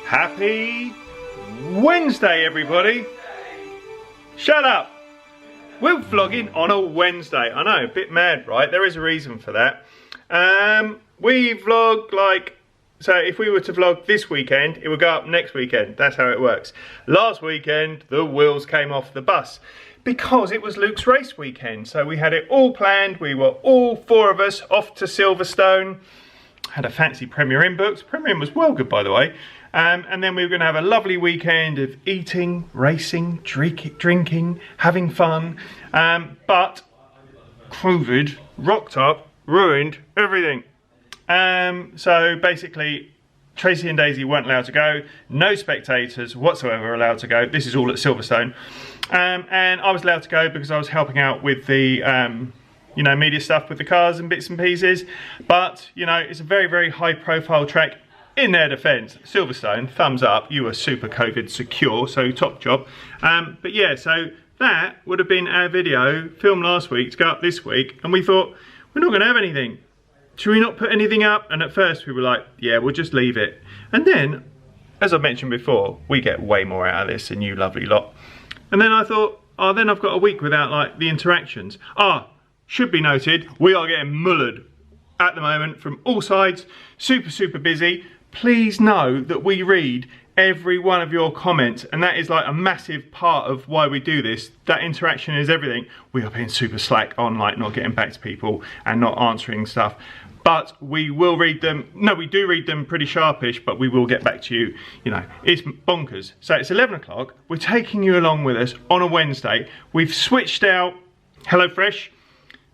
Happy Wednesday, everybody. Shut up. We're vlogging on a Wednesday. I know, a bit mad, right? There is a reason for that. We vlog so if we were to vlog this weekend, it would go up next weekend. That's how it works. Last weekend, the wheels came off the bus because it was Luke's race weekend. So we had it all planned. We were all four of us off to Silverstone. Had a fancy Premier Inn booked. Premier Inn was well good, by the way. And then we were going to have a lovely weekend of eating, racing, drinking, having fun. But COVID rocked up, ruined everything. So basically, Tracy and Daisy weren't allowed to go. No spectators whatsoever allowed to go. This is all at Silverstone. And I was allowed to go because I was helping out with the you know, media stuff with the cars and bits and pieces. But, you know, it's a very, very high profile track. In their defence, Silverstone, thumbs up, you were super COVID secure, so top job. But yeah, so that would have been our video filmed last week to go up this week, and we thought, we're not going to have anything. Should we not put anything up? And at first we were like, yeah, we'll just leave it. And then, as I mentioned before, we get way more out of this than you lovely lot. And then I thought, oh, then I've got a week without like the interactions. Should be noted, we are getting mullered at the moment from all sides, super, super busy. Please know that we read every one of your comments, and that is like a massive part of why we do this. That interaction is everything. We are being super slack on like not getting back to people and not answering stuff, but we will read them. No, we do read them pretty sharpish, but we will get back to you. You know, it's bonkers. So it's 11 o'clock. We're taking you along with us on a Wednesday. We've switched out HelloFresh,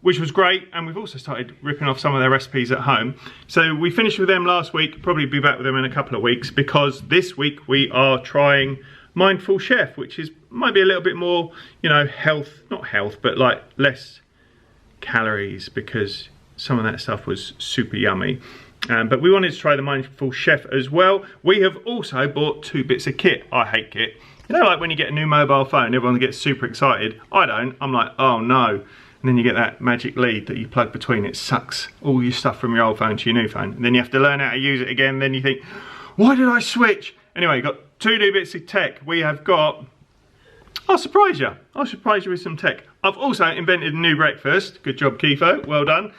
which was great, and we've also started ripping off some of their recipes at home. So we finished with them last week, probably be back with them in a couple of weeks, because this week we are trying Mindful Chef, which might be a little bit more, you know, not health, but like less calories, because some of that stuff was super yummy. But we wanted to try the Mindful Chef as well. We have also bought 2 bits of kit. I hate kit. You know, like when you get a new mobile phone, everyone gets super excited. I don't. I'm like, oh no. And then you get that magic lead that you plug between. It sucks all your stuff from your old phone to your new phone. And then you have to learn how to use it again. Then you think, why did I switch? Anyway, you've got 2 new bits of tech. We have got, I'll surprise you. I'll surprise you with some tech. I've also invented a new breakfast. Good job, Kifo. Well done.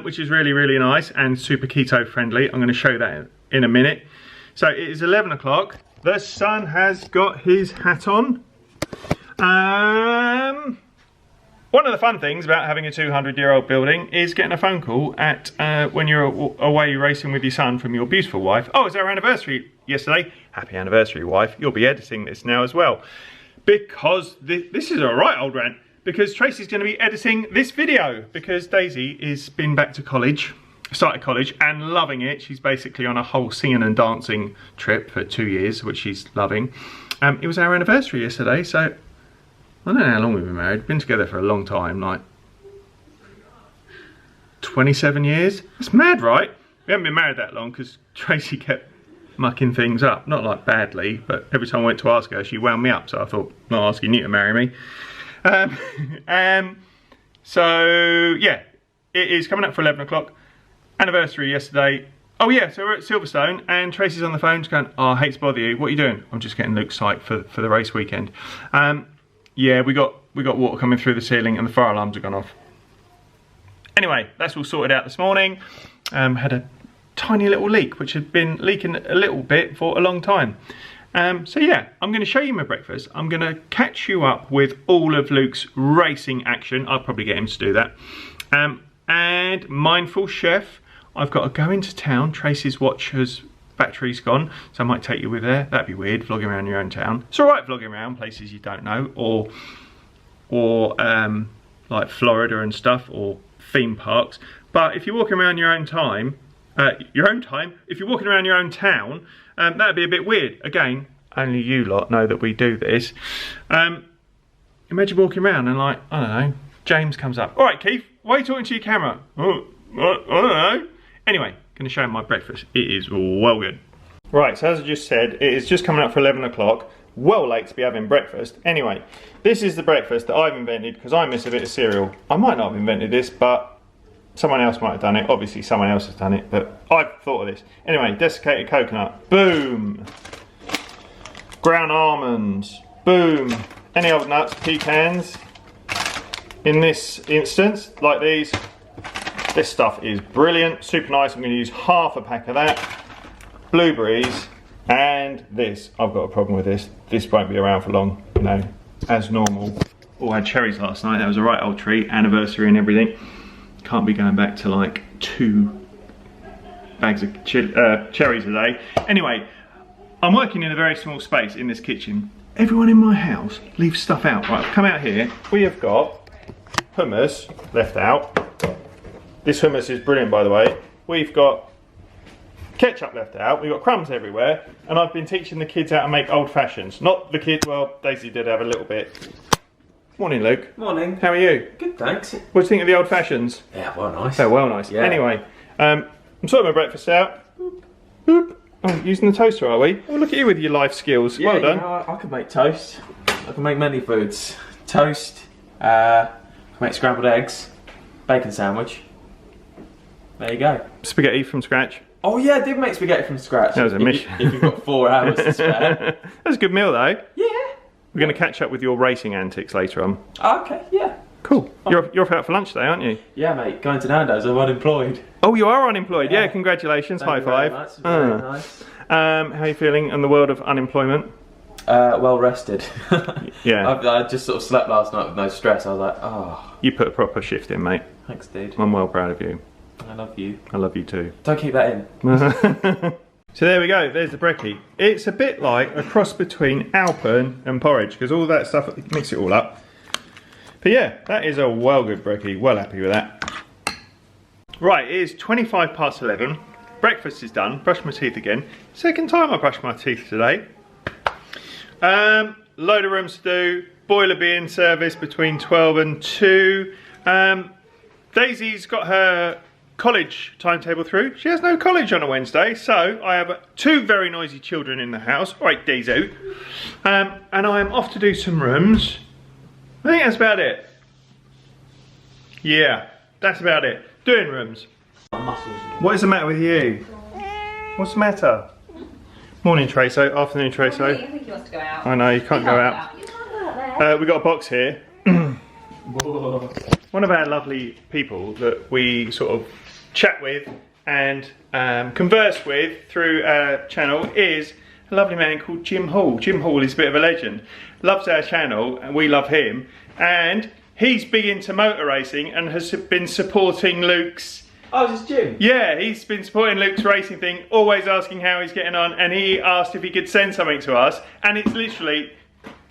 Which is really, really nice and super keto friendly. I'm going to show you that in a minute. So it is 11 o'clock. The sun has got his hat on. One of the fun things about having a 200-year-old building is getting a phone call at when you're away racing with your son from your beautiful wife. Oh, it's our anniversary yesterday. Happy anniversary, wife. You'll be editing this now as well. Because this is a right old rant. Because Tracy's going to be editing this video. Because Daisy has been back to college, started college, and loving it. She's basically on a whole singing and dancing trip for 2 years, which she's loving. It was our anniversary yesterday, so I don't know how long we've been married. Been together for a long time, like 27 years. That's mad, right? We haven't been married that long because Tracy kept mucking things up. Not like badly, but every time I went to ask her, she wound me up. So I thought, not asking you to marry me. So yeah, it is coming up for 11 o'clock. Anniversary yesterday. Oh yeah, so we're at Silverstone and Tracy's on the phone just going, oh, I hate to bother you. What are you doing? I'm just getting Luke's psyched for the race weekend. Yeah, we got water coming through the ceiling and the fire alarms have gone off. Anyway, that's all sorted out this morning. Had a tiny little leak, which had been leaking a little bit for a long time. So yeah, I'm going to show you my breakfast. I'm going to catch you up with all of Luke's racing action. I'll probably get him to do that. And Mindful Chef, I've got to go into town. Tracy's watch has battery's gone, so I might take you with there. That'd be weird, vlogging around your own town. It's alright vlogging around places you don't know, or like Florida and stuff, or theme parks. But if you're walking around your own time, if you're walking around your own town, that'd be a bit weird. Again, only you lot know that we do this. Imagine walking around and like, I don't know, James comes up. Alright Keith, why are you talking to your camera? Oh, I don't know. Anyway, going to show you my breakfast. It is well good. Right, so as I just said, it is just coming up for 11 o'clock. Well late to be having breakfast. Anyway, this is the breakfast that I've invented because I miss a bit of cereal. I might not have invented this, but someone else might have done it. Obviously someone else has done it, but I've thought of this. Anyway, desiccated coconut. Boom. ground almonds, boom, any old nuts, pecans. In this instance, like these, this stuff is brilliant, super nice. I'm going to use half a pack of that. Blueberries, and this. I've got a problem with this. This won't be around for long, you know, as normal. Oh, I had cherries last night. That was a right old treat, anniversary and everything. Can't be going back to like 2 bags of cherries a day. Anyway, I'm working in a very small space in this kitchen. Everyone in my house leaves stuff out. Right, I've come out here. We have got hummus left out. This hummus is brilliant, by the way. We've got ketchup left out. We've got crumbs everywhere. And I've been teaching the kids how to make old fashions. Not the kids, well, Daisy did have a little bit. Morning, Luke. Morning. How are you? Good, thanks. What do you think of the old fashions? Yeah, well nice. They're well nice. Yeah. Anyway, I'm sorting my breakfast out. Boop, boop. Oh, using the toaster, are we? Oh, look at you with your life skills. Yeah, well done. You know, I can make toast. I can make many foods. Toast, I can make scrambled eggs, bacon sandwich. There you go. Spaghetti from scratch. Oh yeah, I did make spaghetti from scratch. That was a mission. If you've got 4 hours to spare. That's a good meal though. Yeah. We're going to catch up with your racing antics later on. Okay, yeah. Cool. You're off out for lunch today, aren't you? Yeah, mate. Going to Nando's. I'm unemployed. Oh, you are unemployed. Yeah, congratulations. Thank High you five. very much. Very nice. How are you feeling in the world of unemployment? Well rested. Yeah. I just sort of slept last night with no stress. I was like, oh. You put a proper shift in, mate. Thanks, dude. I'm well proud of you. I love you. I love you too. Don't keep that in. So there we go, there's the brekkie. It's a bit like a cross between Alpen and porridge, because all that stuff, mix it all up. But yeah, that is a well good brekkie, well happy with that. Right, it is 11 past. Breakfast is done, brushed my teeth again. Second time I brushed my teeth today. Load of rooms to do, boiler being serviced between 12 and 2. Daisy's got her college timetable through. She has no college on a Wednesday, so I have 2 very noisy children in the house. All right, Daisy. And I am off to do some rooms. I think that's about it. Yeah, that's about it. Doing rooms. What is the matter with you? What's the matter? Morning, Traso. Afternoon, Traso. I think he wants to go out. I know, you can't go out. You can't go out there. We got a box here. One of our lovely people that we sort of chat with and converse with through our channel is a lovely man called Jim Hall. Jim Hall is a bit of a legend. Loves our channel and we love him. And he's big into motor racing and has been supporting Luke's... Oh, is this Jim? Yeah, he's been supporting Luke's racing thing, always asking how he's getting on, and he asked if he could send something to us, and it's literally...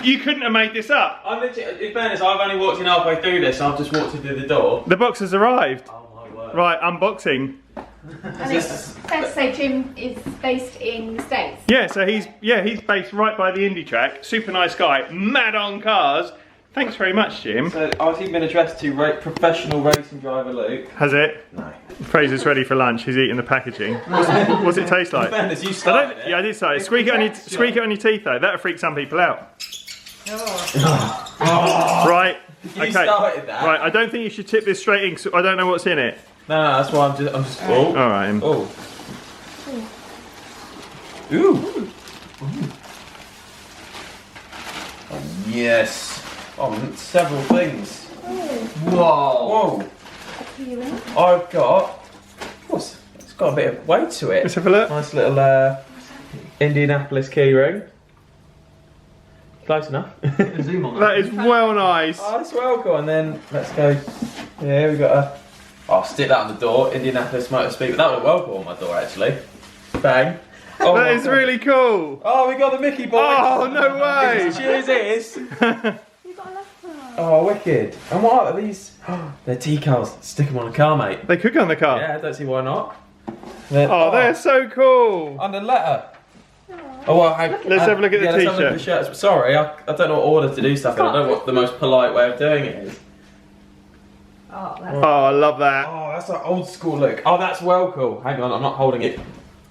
You couldn't have made this up. I'm literally, in fairness, I've only walked in halfway through this, I've just walked in through the door. The box has arrived. Oh my word. Right, unboxing. And it's fair to say Jim is based in the States. Yeah, so he's based right by the Indy track. Super nice guy, mad on cars. Thanks very much, Jim. So I've been addressed to professional racing driver Luke. Has it? No. Fraser's ready for lunch. He's eating the packaging. What's it taste like? In fairness, you started it. Yeah, I did say it. Squeak it on your teeth though. That'll freak some people out. Oh. Right. You Okay. started that. Right. I don't think you should tip this straight in because I don't know what's in it. No, that's why I'm just. Oh. All right. Oh. Ooh. Oh, yes. Oh, several things. Whoa. Whoa. I've got. It's got a bit of weight to it. Let's have a look. Nice little Indianapolis keyring. Close enough. Zoom on That is well nice. Oh, that's well cool. And then let's go. Yeah, we got a. I'll stick that on the door. Indianapolis Motor Speed. That would well cool on my door actually. Bang. Oh, that is God. really cool. Oh, we got the Mickey boy. Oh, no way. Cheers, is. You got a leopard. Oh, wicked. And what are these? They're decals. Stick them on a car, mate. They could go on the car. Yeah, I don't see why not. They're so cool. On the letter. Oh, well, Let's have a look at the let's have a look at the t-shirt. shirts. Sorry, I don't know what order to do stuff in. I don't know what the most polite way of doing it is. Oh, that's Oh, I love that. Oh, that's an old school look. Oh, that's well cool. Hang on, I'm not holding it.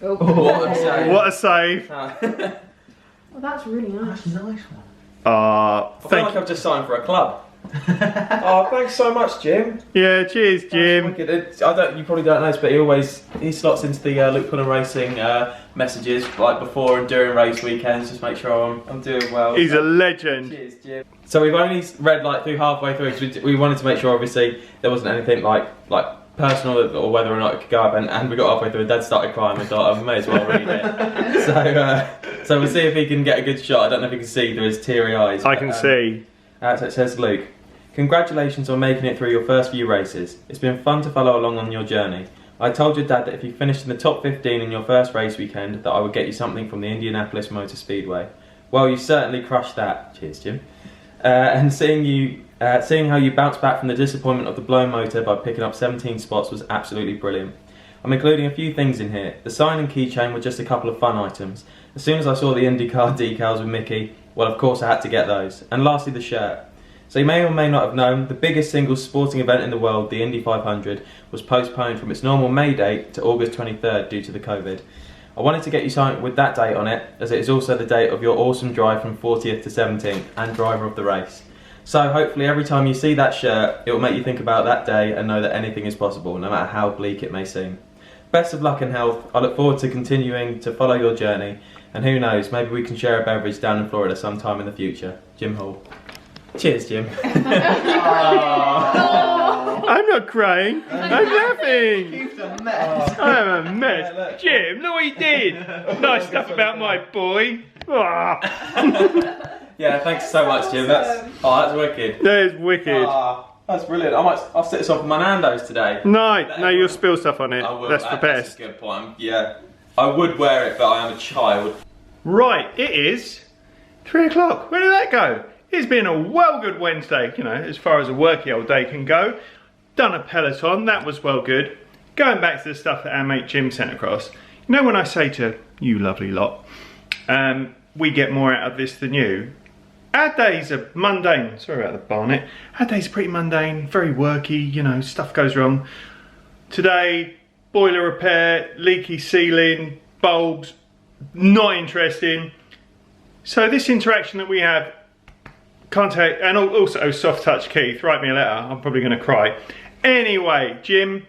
oh. What a save. What a save. Well, that's really nice. That's a nice one. Ah, I feel thank like I've just signed for a club. Oh, thanks so much, Jim. Yeah, cheers, Jim. You probably don't know this, but he slots into the Luke Cullen Racing messages like before and during race weekends. Just make sure I'm doing well. He's a legend. Cheers, Jim. So we've only read like through halfway through, because we wanted to make sure obviously there wasn't anything like personal or whether or not it could go up, and we got halfway through and Dad started crying. We thought, I may as well read it. So we'll see if he can get a good shot. I don't know if he can see through his teary eyes. I can see. So it says, Luke, congratulations on making it through your first few races. It's been fun to follow along on your journey. I told your dad that if you finished in the top 15 in your first race weekend, that I would get you something from the Indianapolis Motor Speedway. Well, you certainly crushed that. Cheers, Jim. And seeing how you bounced back from the disappointment of the blown motor by picking up 17 spots was absolutely brilliant. I'm including a few things in here. The sign and keychain were just a couple of fun items. As soon as I saw the IndyCar decals with Mickey, well, of course I had to get those. And lastly, the shirt. So you may or may not have known, the biggest single sporting event in the world, the Indy 500, was postponed from its normal May date to August 23rd due to the COVID. I wanted to get you something with that date on it, as it is also the date of your awesome drive from 40th to 17th and driver of the race. So hopefully every time you see that shirt, it will make you think about that day and know that anything is possible, no matter how bleak it may seem. Best of luck and health. I look forward to continuing to follow your journey, and who knows, maybe we can share a beverage down in Florida sometime in the future. Jim Hall. Cheers, Jim. I'm not crying. I'm laughing. He's a mess. I'm a mess. Yeah, look. Jim, look what he did. Nice stuff about my boy. Yeah, thanks so much, Jim. That's wicked. That is wicked. That's brilliant. I'll sit this off with my Nando's today. No, you'll spill stuff on it. I will. That's the best. That's a good point. Yeah, I would wear it, but I am a child. Right, it is 3 o'clock. Where did that go? It's been a well good Wednesday, you know, as far as a worky old day can go. Done a peloton, that was well good. Going back to the stuff that our mate Jim sent across. You know when I say to you lovely lot, we get more out of this than you. Our days are mundane, sorry about the barnet. Our days are pretty mundane, very worky, you know, stuff goes wrong. Today, boiler repair, leaky ceiling, bulbs, not interesting. So this interaction that we have, contact, and also soft touch Keith, write me a letter, I'm probably going to cry. Anyway, Jim,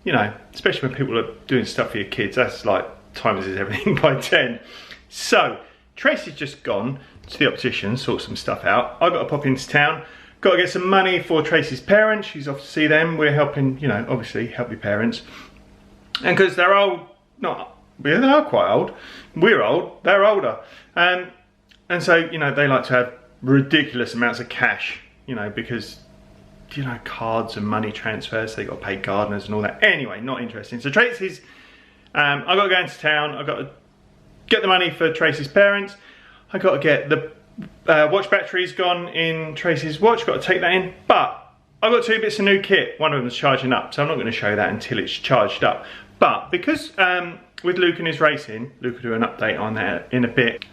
you know, especially when people are doing stuff for your kids, that's like times is everything by 10. So, Tracy's just gone to the optician, sort some stuff out. I've got to pop into town, got to get some money for Tracy's parents, she's off to see them. We're helping, you know, obviously help your parents. And because they're old, they are quite old, we're old, they're older. And so, you know, they like to have ridiculous amounts of cash, you know, because, you know, cards and money transfers, so they got to pay gardeners and all that. Anyway, not interesting. So Tracy's, I've got to go into town, I've got to get the money for Tracy's parents, I've got to get the watch batteries gone in Tracy's watch, got to take that in, but I've got 2 bits of new kit, one of them's charging up, so I'm not going to show that until it's charged up. But because with Luke and his racing, Luke will do an update on that in a bit,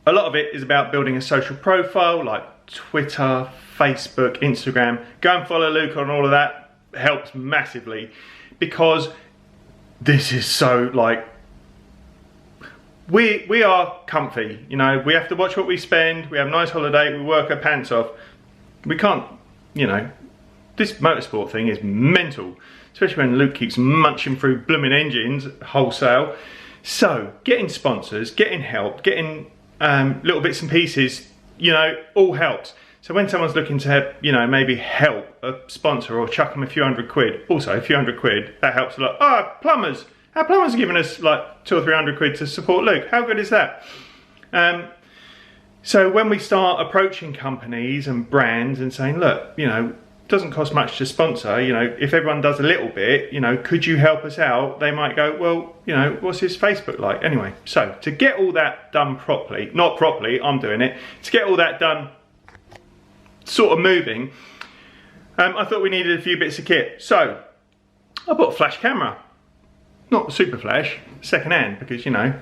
a lot of it is about building a social profile like Twitter, Facebook, Instagram. Go and follow Luke on all of that, helps massively, because this is so like, we are comfy, you know, we have to watch what we spend, we have a nice holiday, we work our pants off. We can't, you know, this motorsport thing is mental, especially when Luke keeps munching through blooming engines wholesale. So getting sponsors, getting help, getting little bits and pieces, you know, all helps. So when someone's looking to have, you know, maybe help a sponsor or chuck them a few £100, also a few £100, that helps a lot. Oh, plumbers. Our plumbers are giving us like 200 or 300 quid to support Luke. How good is that? So when we start approaching companies and brands and saying, look, you know, it doesn't cost much to sponsor, you know, if everyone does a little bit, you know, could you help us out? They might go, well, you know, what's his Facebook like? Anyway, so to get all that done properly, not properly, I'm doing it, to get all that done sort of moving, I thought we needed a few bits of kit. So I bought a flash camera. Not super flash, second hand, because, you know,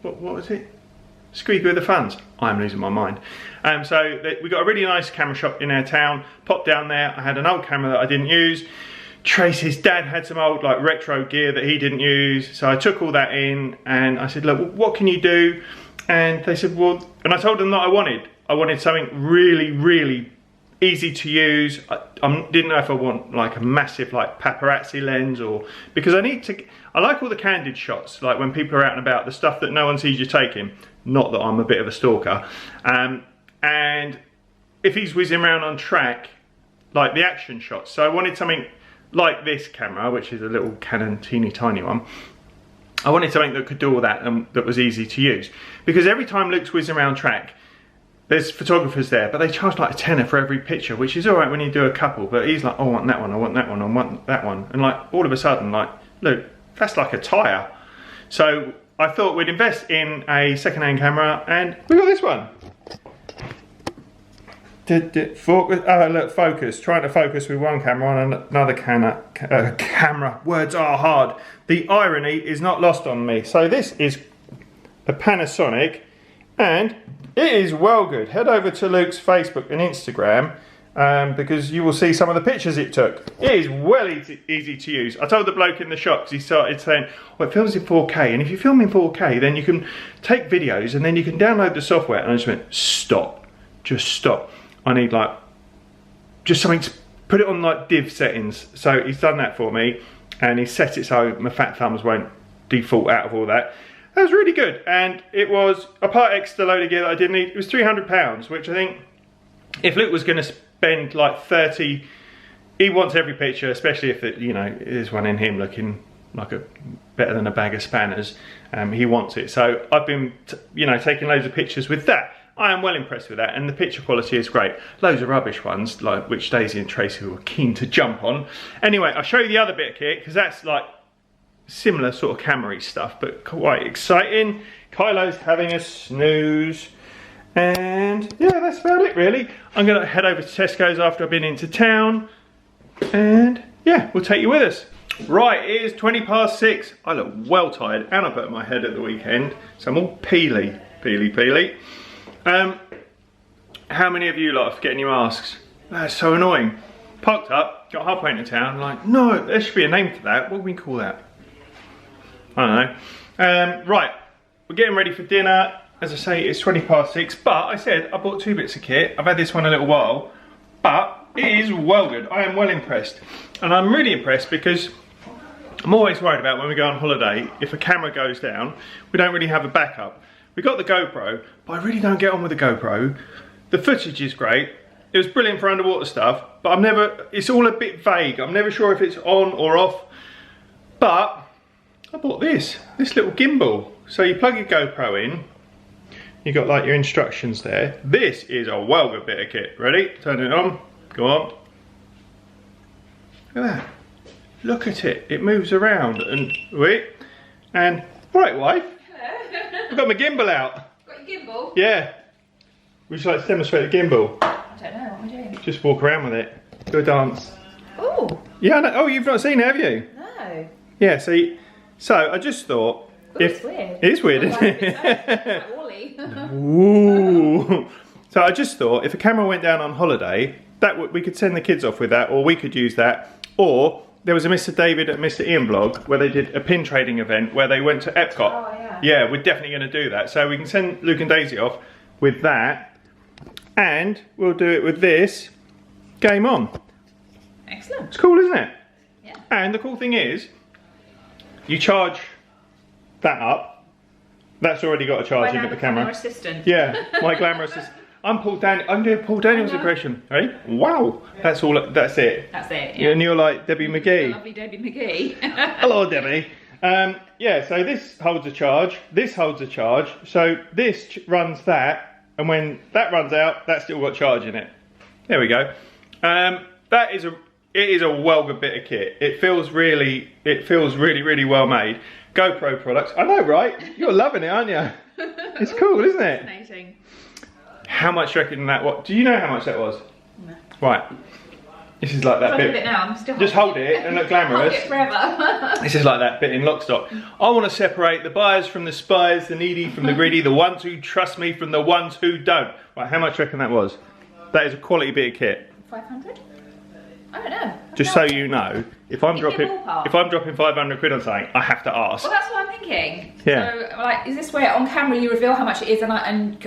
what was it? Squeaky with the funds. I'm losing my mind. So we got a really nice camera shop in our town. Popped down there. I had an old camera that I didn't use. Tracy's dad had some old like retro gear that he didn't use. So I took all that in and I said, look, what can you do? And they said, well, and I told them that I wanted I wanted something really easy to use. I didn't know if I want like a massive like paparazzi lens, or because I like all the candid shots, like when people are out and about, the stuff that no one sees you taking. Not that I'm a bit of a stalker. And if he's whizzing around on track, like the action shots. So I wanted something like this camera, which is a little Canon teeny tiny one. I wanted something that could do all that and that was easy to use. Because every time Luke's whizzing around track, there's photographers there, but they charge like a tenner for every picture, which is all right when you do a couple, but he's like, oh, I want that one, I want that one, I want that one. And like, all of a sudden, like, look, that's like a tyre. So I thought we'd invest in a second-hand camera, and we got this one. Focus. Trying to focus with one camera on another camera. Words are hard. The irony is not lost on me. So this is a Panasonic, and it is well good. Head over to Luke's Facebook and Instagram because you will see some of the pictures it took. It is well easy to use. I told the bloke in the shop, because he started saying, well, it films in 4K, and if you film in 4K, then you can take videos and then you can download the software. And I just went, stop, just stop. I need like, just something to put it on like div settings. So he's done that for me, and he set it so my fat thumbs won't default out of all that. That was really good, and it was a part extra load of gear that I didn't need. It was £300, which I think if Luke was going to spend like 30, he wants every picture, especially if it, you know, there's one in him looking like better than a bag of spanners. He wants it, so I've been, you know, taking loads of pictures with that. I am well impressed with that, and the picture quality is great. Loads of rubbish ones, like which Daisy and Tracy were keen to jump on. Anyway, I'll show you the other bit of kit, because that's like similar sort of camera-y stuff, but quite exciting. Kylo's having a snooze, and yeah, that's about it really. I'm gonna head over to Tesco's after I've been into town, and yeah, we'll take you with us. Right, it is 6:20. I look well tired, and I burnt my head at the weekend, so I'm all peely. How many of you lot are forgetting your masks? That's so annoying. Parked up, got halfway into town, like, no, there should be a name for that. What do we call that? I don't know. Right, we're getting ready for dinner. As I say, it's 6:20, but I said I bought 2 bits of kit. I've had this one a little while, but it is well good. I am well impressed. And I'm really impressed because I'm always worried about when we go on holiday, if a camera goes down, we don't really have a backup. We got the GoPro, but I really don't get on with the GoPro. The footage is great. It was brilliant for underwater stuff, but it's all a bit vague. I'm never sure if it's on or off. But I bought this little gimbal. So you plug your GoPro in, you got like your instructions there. This is a well good bit of kit. Ready? Turn it on, go on. Look at that. Look at it, it moves around and wait. And, right wife, I've got my gimbal out. Got your gimbal? Yeah. Would you like to demonstrate the gimbal? I don't know, what am I doing? Just walk around with it. Do a dance. Oh. Yeah, I know. Oh, you've not seen it, have you? No. Yeah, see, so I just thought, Ooh, it's weird. It is weird, isn't it? Like Wally. Ooh. So I just thought, if a camera went down on holiday, we could send the kids off with that, or we could use that, or there was a Mr. David and Mr. Ian vlog where they did a pin trading event where they went to Epcot. Oh, yeah. Yeah, we're definitely going to do that. So we can send Luke and Daisy off with that, and we'll do it with this. Game on. Excellent. It's cool, isn't it? Yeah. And the cool thing is, you charge that up. That's already got a charge in at the camera. Assistant. Yeah, my glamour assistant. I'm doing Paul Daniels' impression. Ready? Wow. That's all. That's it. That's it. Yeah. And you're like Debbie McGee. Lovely Debbie McGee. Hello, Debbie. Yeah. So this holds a charge. This holds a charge. So this runs that, and when that runs out, that's still got charge in it. There we go. It is a well good bit of kit. It feels really well made. GoPro products. I know, right? You're loving it, aren't you? It's cool, isn't it? Fascinating. How much do you reckon that was? Do you know how much that was? No. Right. This is like that bit. It now. I'm still just hold it and look glamorous. Hold it forever. This is like that bit in Lock, Stock. I want to separate the buyers from the spies, the needy from the greedy, the ones who trust me from the ones who don't. Right, how much do you reckon that was? That is a quality bit of kit. 500? I don't know. Just so you know, if I'm Give me a dropping ballpark. if I'm dropping 500 quid on something, I have to ask. Well, that's what I'm thinking. Yeah. So, like, is this where on camera you reveal how much it is, and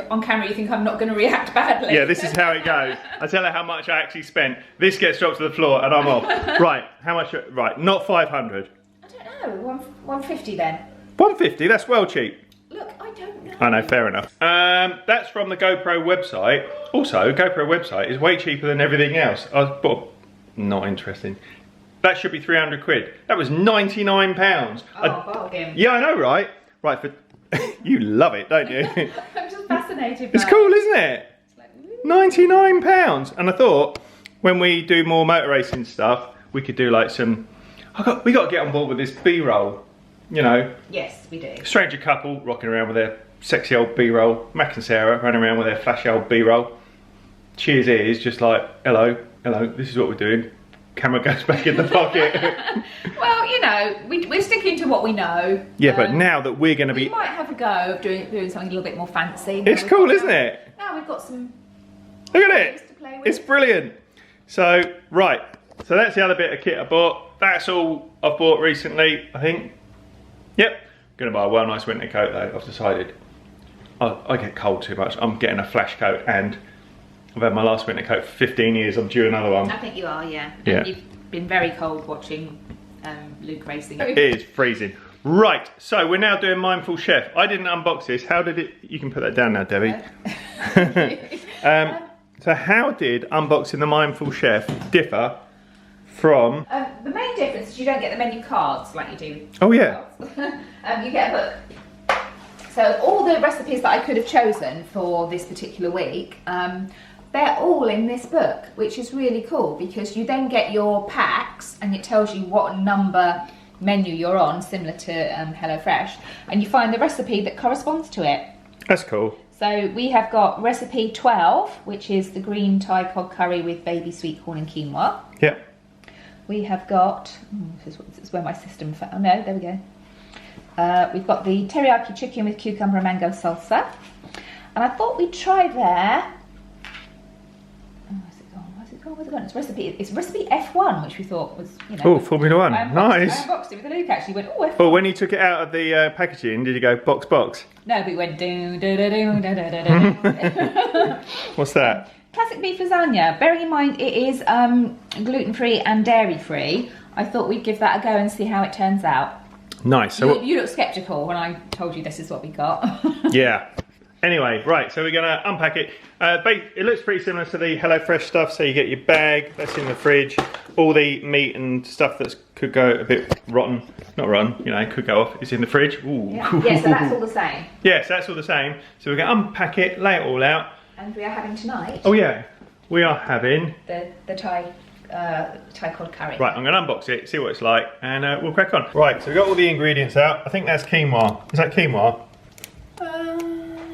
on camera you think I'm not going to react badly? Yeah, this is how it goes. I tell her how much I actually spent. This gets dropped to the floor, and I'm off. Right, how much? Right, not 500. I don't know. 150 then. 150. That's well cheap. Look, I don't know. I know, fair enough. That's from the GoPro website. Also, GoPro website is way cheaper than everything else. Not interesting. That should be 300 quid. That was £99. Oh, bargain. Yeah, I know, right? Right, for you love it, don't you? I'm just fascinated by It's cool, isn't it? It's like, ooh. £99. And I thought, when we do more motor racing stuff, we could do like some... we got to get on board with this B-roll. You know, Yes, we do. stranger couple rocking around with their sexy old B-roll. Mac and Sarah running around with their flashy old B-roll. Cheers is just like, hello, this is what we're doing. Camera goes back in the pocket. Well, you know, we're sticking to what we know. Yeah, but now that we're going to We be... might have a go of doing something a little bit more fancy. It's cool, isn't it? Now we've got some Look at things it. to play with. It's brilliant. So, right. So that's the other bit of kit I bought. That's all I've bought recently, I think. Yep. Going to buy a well nice winter coat though, I've decided. I get cold too much. I'm getting a flash coat, and I've had my last winter coat for 15 years. I'm due another one. I think you are, yeah. Yeah. And you've been very cold watching Luke racing. It is freezing. Right, so we're now doing Mindful Chef. I didn't unbox this. How did it... You can put that down now, Debbie. So how did unboxing the Mindful Chef differ from... The main difference is you don't get the menu cards like you do. Oh, yeah. You get a book. So all the recipes that I could have chosen for this particular week, they're all in this book, which is really cool because you then get your packs and it tells you what number menu you're on, similar to HelloFresh, and you find the recipe that corresponds to it. That's cool. So we have got recipe 12, which is the green Thai cod curry with baby sweet corn and quinoa. Yeah. We have got, this is where my system, oh no, there we go. We've got the teriyaki chicken with cucumber and mango salsa. And I thought we'd try there. Where's it gone? It's recipe F1, which we thought was, you know. Oh, Formula One. Nice. I unboxed it with Luke actually. Went, oh, F1. Well, when you took it out of the packaging, did you go box, box? No, but we went do do do do do do do. What's that? Classic beef lasagna. Bearing in mind it is gluten-free and dairy-free, I thought we'd give that a go and see how it turns out. Nice. So You look sceptical when I told you this is what we got. yeah. Anyway, right, so we're going to unpack it. It looks pretty similar to the HelloFresh stuff. So you get your bag, that's in the fridge. All the meat and stuff that could go a bit rotten. Not rotten, you know, it could go off. It's in the fridge. Ooh. Yeah, so that's all the same. Yes, that's all the same. So we're going to unpack it, lay it all out. And we are having tonight Oh yeah, we are having... the Thai cod curry. Right, I'm going to unbox it, see what it's like, and we'll crack on. Right, so we've got all the ingredients out. I think that's quinoa. Is that quinoa?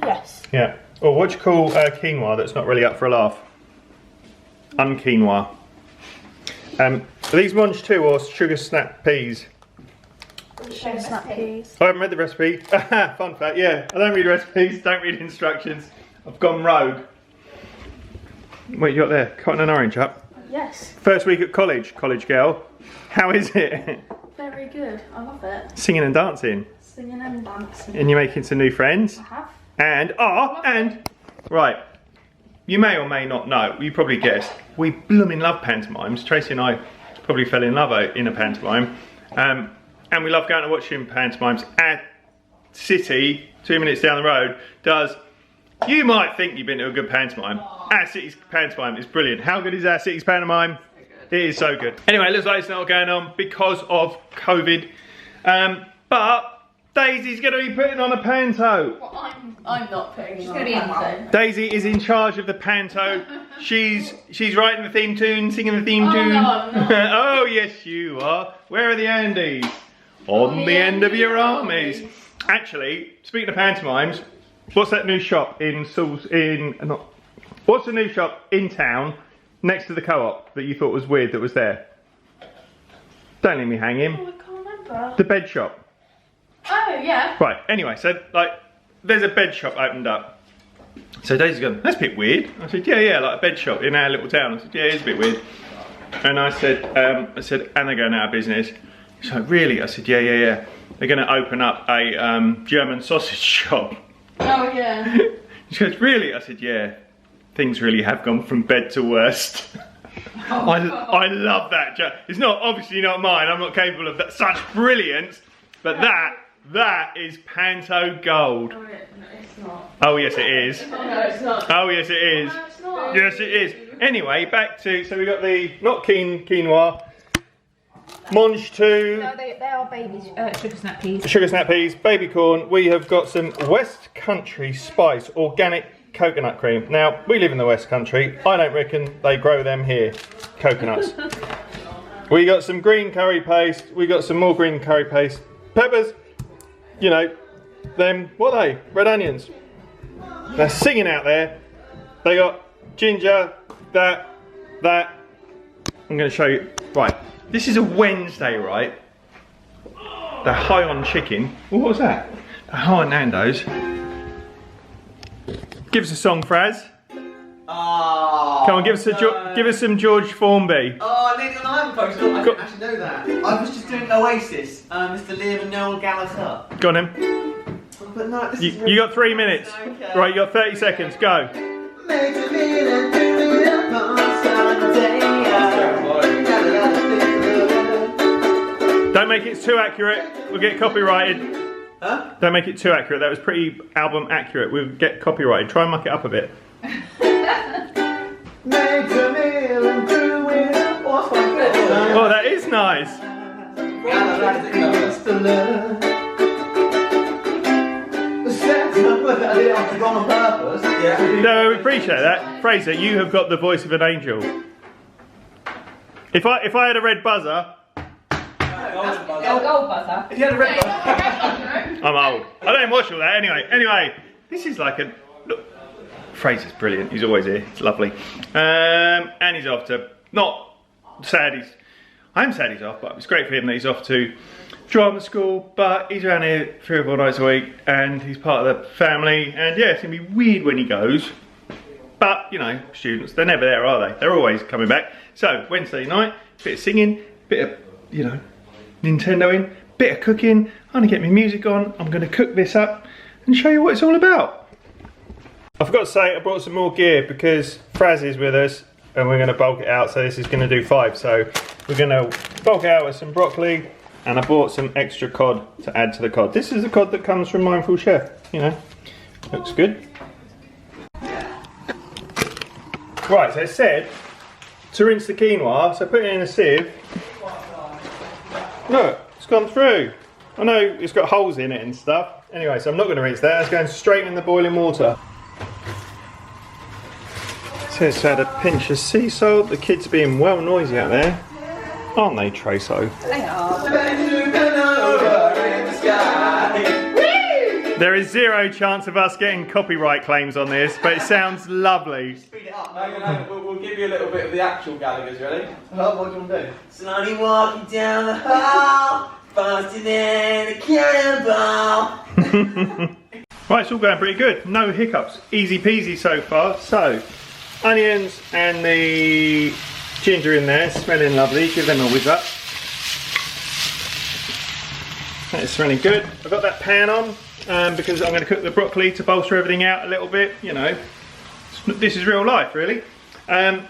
Yes. Yeah. Or what do you call quinoa that's not really up for a laugh? Unquinoa. Are these Munch 2 or Sugar Snap Peas? Sugar snap peas. I haven't read the recipe. Fun fact, yeah. I don't read recipes, don't read instructions. I've gone rogue. What you got there? Cutting an orange up? Yes, First week at college, college girl. How is it? very good. I love it. Singing and dancing. Singing and dancing. And you're making some new friends. I have. And, right, you may or may not know, you probably guessed, we blooming love pantomimes. Tracy and I probably fell in love in a pantomime. And we love going to watching pantomimes. Our city, 2 minutes down the road, does, you might think you've been to a good pantomime. Our city's pantomime is brilliant. How good is our city's pantomime? It is so good. Anyway, it looks like it's not going on because of COVID. But Daisy's going to be putting on a panto. Well, I'm not putting She's on gonna be in panto. Daisy is in charge of the panto. She's writing the theme tune, singing the theme tune. No. Oh yes, you are. Where are the Andes? On the end of your armies. Actually, speaking of pantomimes, what's that new shop what's the new shop in town next to the co-op that you thought was weird that was there? Don't leave me hanging. Oh, I can't remember. The bed shop. Oh, yeah. Right, anyway, so like there's a bed shop opened up. So Daisy's gone, that's a bit weird. I said, yeah, like a bed shop in our little town. I said, yeah, it's a bit weird. And I said, and they're going out of business. She's like, really? I said, yeah. They're going to open up a German sausage shop. Oh yeah. She goes, really? I said, yeah. Things really have gone from bed to worst. I love that joke. It's not obviously not mine. I'm not capable of that such brilliance. But that is Panto gold. Oh, no, it's not. Oh yes, it is. Oh no, it's not. Oh yes, it is. No, it's not. Yes, it is. Anyway, back to, so we got the not quinoa, mange 2. No, they are baby sugar snap peas. Sugar snap peas, baby corn. We have got some West Country Spice organic coconut cream. Now, we live in the West Country. I don't reckon they grow them here, coconuts. We got some green curry paste. We got some more green curry paste. Peppers, you know, them, what are they? Red onions. They're singing out there. They got ginger, that. I'm going to show you. Right, this is a Wednesday, right? They're high on chicken. Ooh, what was that? They're high on Nando's. Give us a song, Fraz. Oh, Come on, give us some George Formby. Oh, I need an album post. I didn't actually know that. I was just doing Oasis, Mr. Liam and Noel Gallagher. Go on then. But no, this is You got 3 minutes. Okay. Right, you got 30 seconds. Go. Don't make it too accurate. We'll get copyrighted. Huh? Don't make it too accurate. That was pretty album accurate. We'll get copyrighted. Try and muck it up a bit. Oh, that is nice. No, we appreciate that. Fraser, you have got the voice of an angel. If I had a red buzzer, Gold buzzer. If you had a red button. I'm old. I don't watch all that anyway. This is like a look. Fraser's brilliant. He's always here. It's lovely. And he's off to not sad. I'm sad he's off, but it's great for him that he's off to drama school. But he's around here 3 or 4 nights a week, and he's part of the family. And yeah, it's gonna be weird when he goes. But you know, students, they're never there, are they? They're always coming back. So Wednesday night, bit of singing, bit of Nintendoing, bit of cooking. I'm gonna get my music on. I'm gonna cook this up and show you what it's all about. I forgot to say I brought some more gear because Fraz is with us and we're gonna bulk it out. So this is gonna do 5. So we're gonna bulk it out with some broccoli, and I bought some extra cod to add to the cod. This is the cod that comes from Mindful Chef. You know, looks good. Right, so it said to rinse the quinoa. So put it in a sieve. Look, it's gone through. I know it's got holes in it and stuff. Anyway, so I'm not going to rinse that. It's going straight in the boiling water. It says to add a pinch of sea salt. The kids are being well noisy out there. Aren't they, Traso? They are. There is 0 chance of us getting copyright claims on this, but it sounds lovely. Speed it up. We'll give you a little bit of the actual Gallagher's, ready? What do you want to do? Slowly walking down the hall, faster than a cannonball. Right, it's all going pretty good. No hiccups. Easy peasy so far. So, onions and the ginger in there, smelling lovely. Give them a whiz up. That is smelling good. I've got that pan on because I'm going to cook the broccoli to bolster everything out a little bit. You know, this is real life, really. And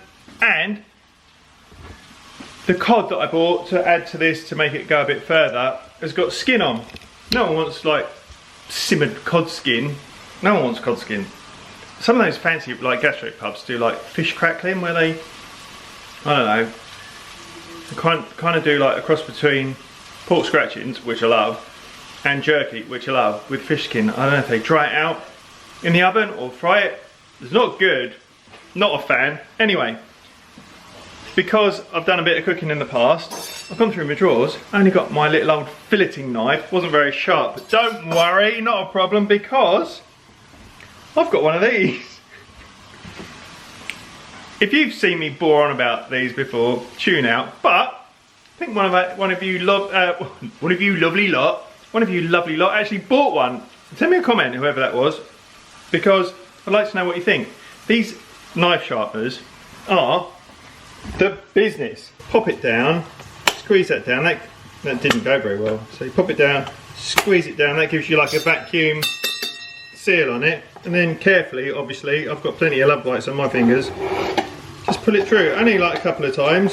the cod that I bought to add to this to make it go a bit further has got skin on. No one wants like simmered cod skin. No one wants cod skin. Some of those fancy like gastro pubs do like fish crackling where they, I don't know, they kind of do like a cross between pork scratchings, which I love, and jerky, which I love, with fish skin. I don't know if they dry it out in the oven or fry it. It's not good. Not a fan. Anyway, because I've done a bit of cooking in the past, I've gone through my drawers. I only got my little old filleting knife. Wasn't very sharp, but don't worry, not a problem, because I've got one of these. If you've seen me bore on about these before, tune out. But I think one of you lovely lot actually bought one. Send me a comment, whoever that was, because I'd like to know what you think. These knife sharpeners are the business. Pop it down, squeeze that down. That didn't go very well. So you pop it down, squeeze it down. That gives you like a vacuum seal on it. And then carefully, obviously, I've got plenty of love bites on my fingers. Just pull it through. Only like a couple of times.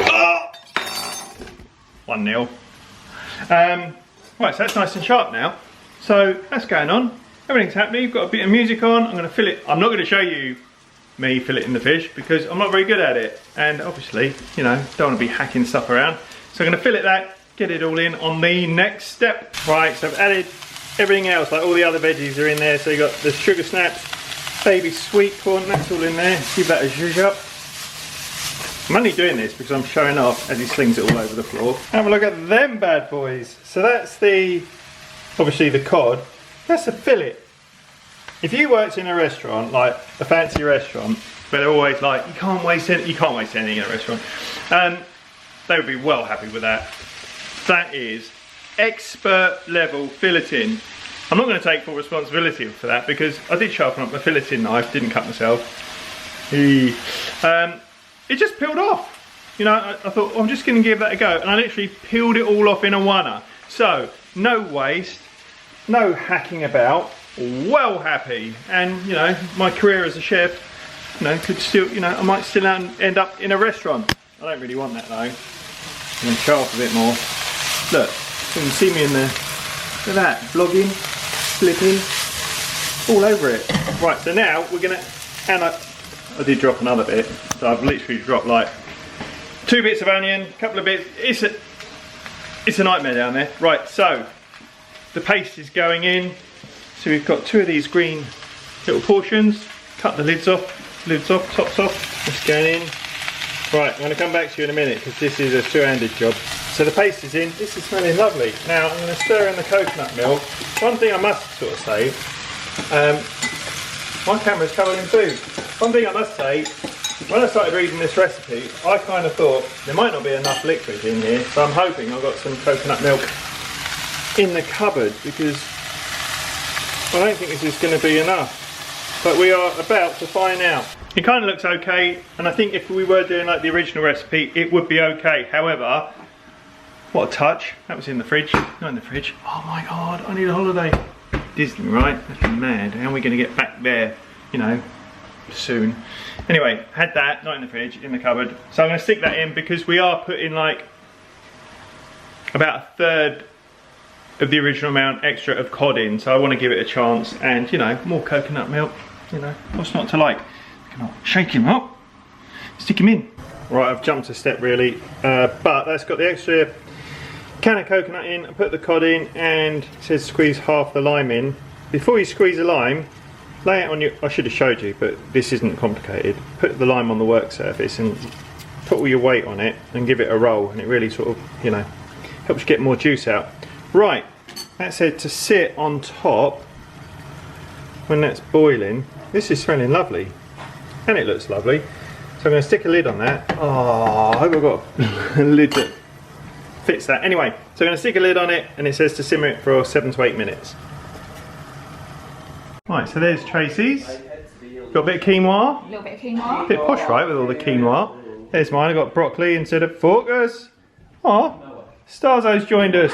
Oh! 1-0. Right, so that's nice and sharp now. So that's going on. Everything's happening. You've got a bit of music on. I'm going to fill it. I'm not going to show you me filleting the fish because I'm not very good at it. And obviously, you know, don't want to be hacking stuff around. So I'm going to fillet that, get it all in on the next step. Right, so I've added everything else, like all the other veggies are in there. So you got the sugar snaps, baby sweet corn, that's all in there. Give that a zhuzh up. I'm only doing this because I'm showing off as he slings it all over the floor. Have a look at them bad boys. So that's the, obviously the cod. That's a fillet. If you worked in a restaurant, like a fancy restaurant, but they're always like, you can't waste anything in a restaurant, they would be well happy with that. That is expert level filleting. I'm not going to take full responsibility for that because I did sharpen up my filleting knife, didn't cut myself. It just peeled off. You know, I thought, well, I'm just going to give that a go. And I literally peeled it all off in a one-er. So, no waste, no hacking about, well happy. And, you know, my career as a chef, you know, could still, you know, I might still end up in a restaurant. I don't really want that though. I'm going to show off a bit more. Look, you can see me in there. Look at that, vlogging, flipping, all over it. Right, so now we're going to, and I did drop another bit, so I've literally dropped like 2 bits of onion, a couple of bits. It's a nightmare down there. Right, so the paste is going in. So we've got 2 of these green little portions. Cut the lids off, tops off. It's going in. Right, I'm going to come back to you in a minute because this is a two-handed job. So the paste is in. This is smelling lovely. Now I'm going to stir in the coconut milk. One thing I must sort of say. My camera's covered in food. One thing I must say, when I started reading this recipe, I kind of thought there might not be enough liquid in here, so I'm hoping I've got some coconut milk in the cupboard because I don't think this is going to be enough. But we are about to find out. It kind of looks okay, and I think if we were doing like the original recipe, it would be okay. However, what a touch. That was in the fridge, not in the fridge. Oh my God, I need a holiday. Disney, right? That's mad. How are we going to get back there, you know, soon? Anyway, had that, not in the fridge, in the cupboard. So I'm going to stick that in because we are putting like about 1/3 of the original amount extra of cod in. So I want to give it a chance and, you know, more coconut milk, you know, what's not to like? Shake him up, stick him in. Right, I've jumped a step really, but that's got the extra can of coconut in. I put the cod in and it says squeeze half the lime in. Before you squeeze the lime, lay it on your, I should have showed you, but this isn't complicated. Put the lime on the work surface and put all your weight on it and give it a roll, and it really sort of, you know, helps you get more juice out. Right, that said to sit on top when that's boiling. This is smelling lovely and it looks lovely. So I'm going to stick a lid on that. Oh, I hope I've got a lid that fits that. Anyway, so I'm going to stick a lid on it and it says to simmer it for 7 to 8 minutes. Right, so there's Tracy's. Got a bit of quinoa. A little bit of quinoa. A bit posh, right, with all the quinoa. There's mine. I got broccoli instead of focus. Oh, Starzo's joined us.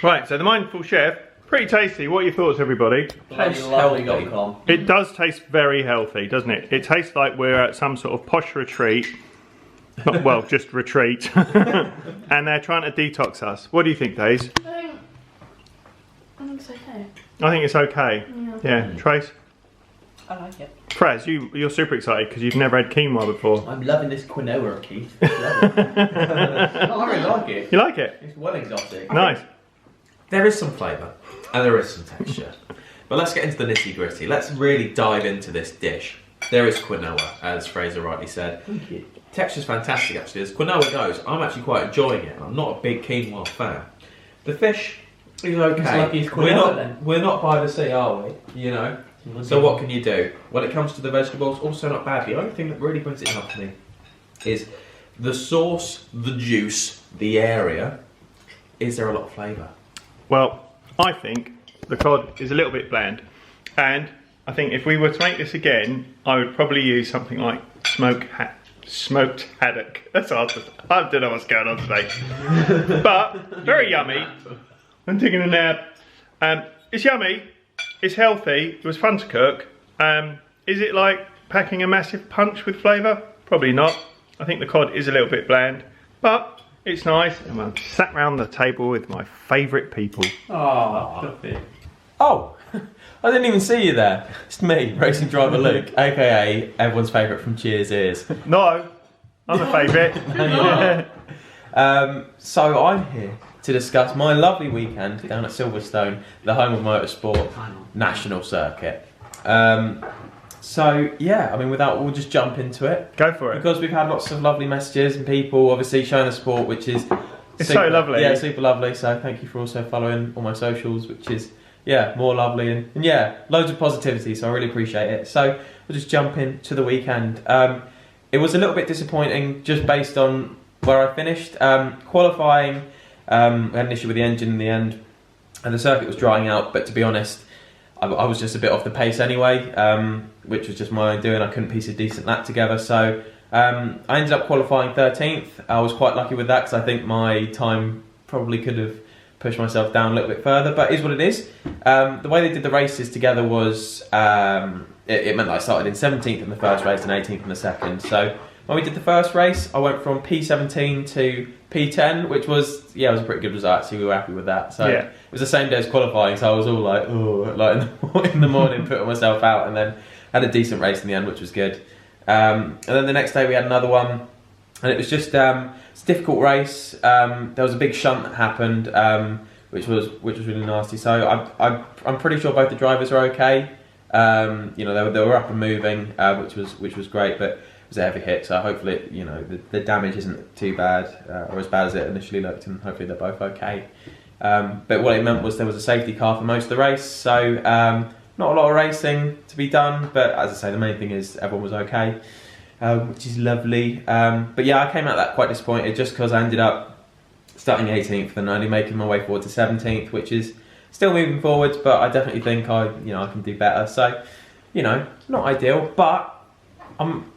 Right, so the Mindful Chef, pretty tasty. What are your thoughts, everybody? It does taste very healthy, doesn't it? It tastes like we're at some sort of posh retreat. Not, well, just retreat. And they're trying to detox us. What do you think, Daze? I think it's okay. I think it's okay. Yeah, Trace? I like it. Fraz, you're super excited because you've never had quinoa before. I'm loving this quinoa, Keith. I love it. I really like it. You like it? It's well exotic. Nice. There is some flavour and there is some texture. But let's get into the nitty gritty. Let's really dive into this dish. There is quinoa, as Fraser rightly said. Thank you. Texture's fantastic actually. As quinoa goes, I'm actually quite enjoying it. I'm not a big quinoa fan. The fish is okay. It's like it's quinoa, we're not by the sea, are we? You know? So what can you do? When it comes to the vegetables, also not bad. The only thing that really brings it up to me is the sauce, the juice, the area. Is there a lot of flavour? Well, I think the cod is a little bit bland. And I think if we were to make this again, I would probably use something like smoked haddock. That's hard to, I don't know what's going on today. But very yummy. I'm taking a nap. It's yummy. It's healthy. It was fun to cook. Is it like packing a massive punch with flavour? Probably not. I think the cod is a little bit bland, but it's nice. And I'm sat round the table with my favourite people. Oh, I didn't even see you there. It's me, racing driver Luke, aka everyone's favourite from Cheers Ears. No, I'm a favourite. So I'm here to discuss my lovely weekend down at Silverstone, the home of motorsport national circuit. So yeah, I mean, we'll just jump into it. Go for it. Because we've had lots of lovely messages and people obviously showing the sport, which is so lovely. Yeah, super lovely. So thank you for also following all my socials, which is more lovely and yeah, loads of positivity. So I really appreciate it. So we'll just jump into the weekend. It was a little bit disappointing just based on where I finished. Qualifying, we had an issue with the engine in the end, and the circuit was drying out. But to be honest, I was just a bit off the pace anyway, which was just my own doing. I couldn't piece a decent lap together, so I ended up qualifying 13th. I was quite lucky with that because I think my time probably could have pushed myself down a little bit further, but it is what it is. The way they did the races together was, it meant that I started in 17th in the first race and 18th in the second. So when we did the first race, I went from P17 to P10, which was, was a pretty good result, so we were happy with that. So it was the same day as qualifying, so I was all like, in the morning, putting myself out, and then had a decent race in the end, which was good. And then the next day we had another one, and it was just, it's a difficult race. There was a big shunt that happened, which was really nasty. So I'm pretty sure both the drivers are okay. They were up and moving, which was great, but it was a heavy hit, so hopefully, the damage isn't too bad, or as bad as it initially looked, and hopefully they're both okay. But what it meant was there was a safety car for most of the race, so not a lot of racing to be done, but as I say, the main thing is everyone was okay, which is lovely. But yeah, I came out of that quite disappointed, just because I ended up starting 18th and only making my way forward to 17th, which is still moving forwards, but I definitely think I can do better. So, not ideal, but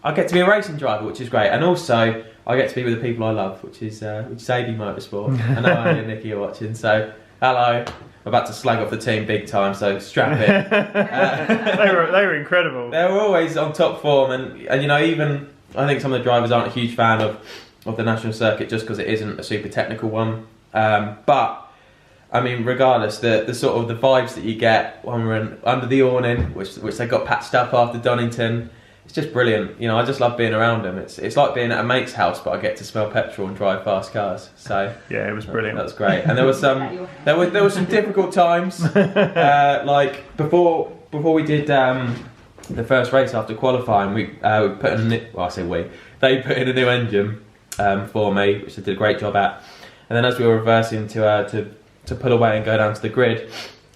I get to be a racing driver, which is great, and also I get to be with the people I love, which is AB Motorsport. I know Andy and Nikki are watching, so hello. I'm about to slag off the team big time, so strap in. They were incredible. They were always on top form, and even I think some of the drivers aren't a huge fan of the national circuit just because it isn't a super technical one. But I mean, regardless, the sort of the vibes that you get when we're under the awning, which they got patched up after Donington. It's just brilliant. I just love being around them. It's like being at a mate's house, but I get to smell petrol and drive fast cars. So yeah, it was brilliant. That was great. And there was there were some difficult times. Like before we did the first race after qualifying, we put in they put in a new engine for me, which they did a great job at. And then as we were reversing to pull away and go down to the grid,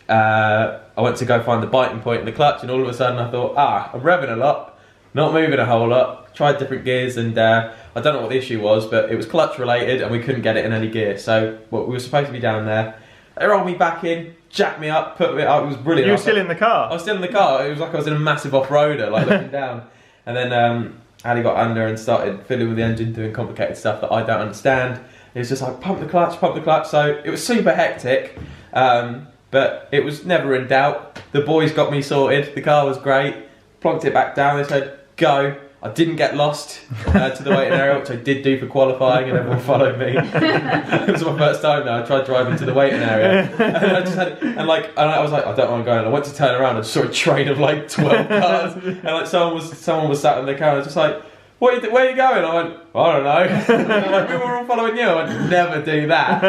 I went to go find the biting point in the clutch, and all of a sudden I thought, I'm revving a lot. Not moving a whole lot, tried different gears, and I don't know what the issue was, but it was clutch related and we couldn't get it in any gear. So we were supposed to be down there. They rolled me back in, jacked me up, put me up. It was brilliant. You were still in the car? I was still in the car. It was like I was in a massive off-roader, like looking down. And then Ali got under and started fiddling with the engine, doing complicated stuff that I don't understand. It was just like, pump the clutch. So it was super hectic, but it was never in doubt. The boys got me sorted. The car was great. Plonked it back down. They said, go. I didn't get lost to the waiting area, which I did do for qualifying, and everyone followed me. It was my first time now. I tried driving to the waiting area, and I just had, and I was like, I don't want to go. And I went to turn around and saw a train of like 12 cars, and someone was sat in the car. And I was just like, where are you going? I went, I don't know. And they're like, we were all following you. I went, never do that.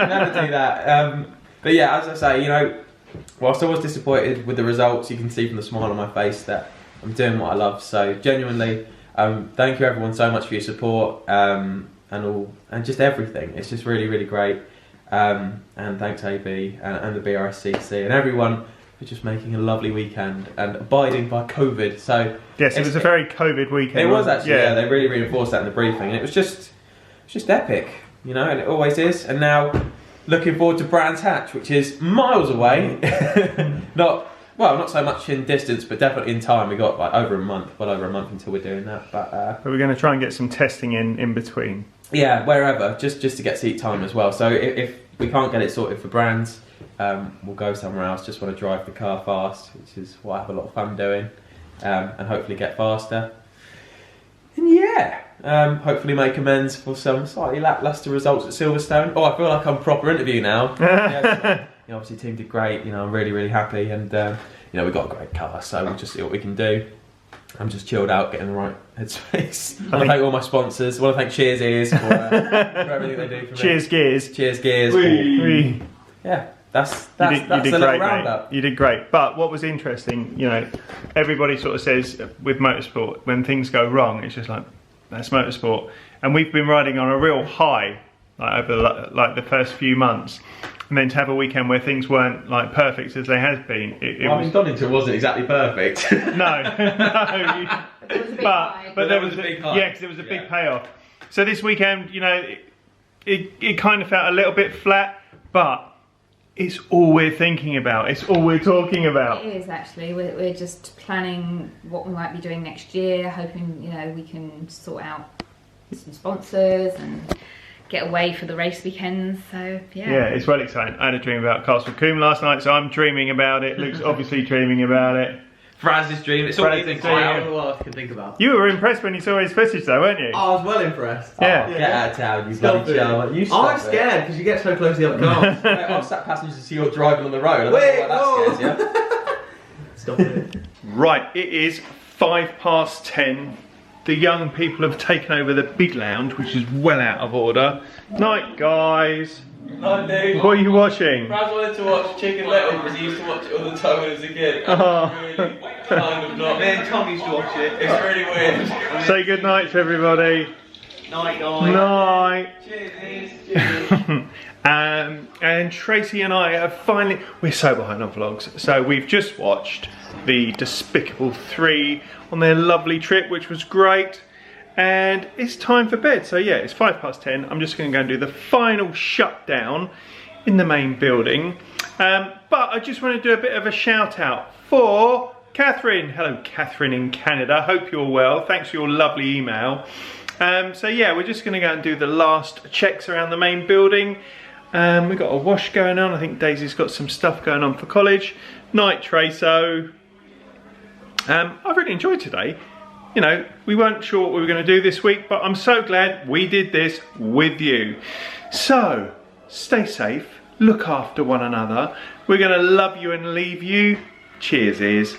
Never do that. But yeah, as I say, whilst I was disappointed with the results, you can see from the smile on my face that I'm doing what I love. So genuinely, thank you everyone so much for your support and just everything. It's just really, really great. And thanks AB and the BRSCC and everyone for just making a lovely weekend and abiding by COVID. So yes, it was a very COVID weekend. It was actually. Yeah, they really reinforced that in the briefing, and it was just epic, and it always is. And now looking forward to Brands Hatch, which is miles away. Not so much in distance, but definitely in time. We got like over a month until we're doing that. But we're going to try and get some testing in between. Yeah, wherever, just to get seat time as well. So if we can't get it sorted for Brands, we'll go somewhere else. Just want to drive the car fast, which is what I have a lot of fun doing, and hopefully get faster. And yeah, hopefully make amends for some slightly lacklustre results at Silverstone. Oh, I feel like I'm proper interview now. Obviously, the team did great. I'm really, really happy, and we got a great car, so we'll just see what we can do. I'm just chilled out, getting the right headspace. I want to thank all my sponsors. I want to thank Cheers Ears for everything they do for me. Cheers Gears. Cheers Gears. Yeah, that's a little roundup. You did great. But what was interesting, everybody sort of says with motorsport, when things go wrong, it's just like, that's motorsport. And we've been riding on a real high over the first few months. And then to have a weekend where things weren't like perfect as they have been, Donington wasn't exactly perfect. No. But there was a big high. Yeah, because there was a big payoff. So this weekend, it kind of felt a little bit flat, but it's all we're thinking about. It's all we're talking about. It is actually. We're just planning what we might be doing next year, hoping we can sort out some sponsors and get away for the race weekends. So yeah, it's well exciting. I had a dream about Castle Combe last night, so I'm dreaming about it. Luke's obviously dreaming about it. Fraz's dream. It's all you think I can think about. You were impressed when you saw his footage, though, weren't you? I was well impressed. Yeah. Get out of town, you bloody child. I'm scared because you get so close to the other cars. I've sat passengers to see you're driving on the road. I don't know why that scares you. Stop it. Right, it is 10:05. The young people have taken over the big lounge, which is well out of order. Night, guys. Night, dude. What are you watching? Brad wanted to watch Chicken Little because he used to watch it all the time when he was a kid. Oh. Really kind of not. Me and Tom used to watch it. It's really weird. Say good night to everybody. Night, guys. Night. Cheers. And Tracy and I have finally... We're so behind on vlogs. So we've just watched the Despicable 3 on their lovely trip, which was great. And it's time for bed. So yeah, it's 10:05. I'm just going to go and do the final shutdown in the main building. But I just want to do a bit of a shout out for Catherine. Hello, Catherine in Canada. Hope you're well. Thanks for your lovely email. So yeah, we're just going to go and do the last checks around the main building. We've got a wash going on. I think Daisy's got some stuff going on for college. Night, Traso. I've really enjoyed today. We weren't sure what we were going to do this week, but I'm so glad we did this with you. So, stay safe, look after one another. We're going to love you and leave you. Cheers, ears.